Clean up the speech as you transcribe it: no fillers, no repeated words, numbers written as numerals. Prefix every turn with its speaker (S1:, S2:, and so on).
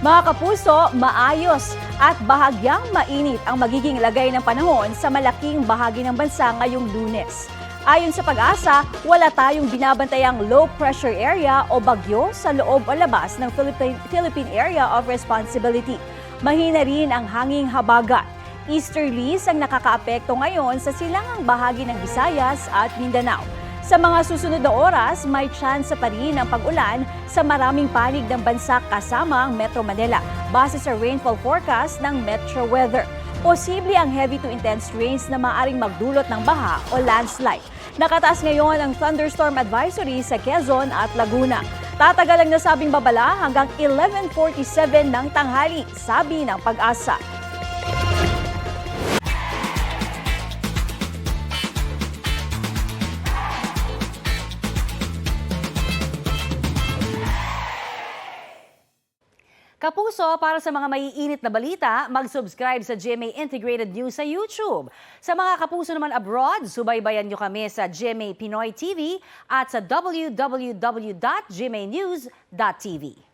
S1: Mga kapuso, maayos at bahagyang mainit ang magiging lagay ng panahon sa malaking bahagi ng bansa ngayong Lunes. Ayon sa Pag-asa, wala tayong binabantayang low pressure area o bagyo sa loob o labas ng Philippine Area of Responsibility. Mahina rin ang hanging habagat. Easterlies ang nakakaapekto ngayon sa silangang bahagi ng Visayas at Mindanao. Sa mga susunod na oras, may tsansa pa rin ang pag-ulan sa maraming panig ng bansa kasama ang Metro Manila, base sa rainfall forecast ng Metro Weather. Posible ang heavy to intense rains na maaaring magdulot ng baha o landslide. Nakataas ngayon ang thunderstorm advisory sa Quezon at Laguna. Tatagal ang nasabing babala hanggang 11:47 ng tanghali, sabi ng Pag-asa. Kapuso, para sa mga maiinit na balita, mag-subscribe sa GMA Integrated News sa YouTube. Sa mga kapuso naman abroad, subaybayan nyo kami sa GMA Pinoy TV at sa www.gmanews.tv.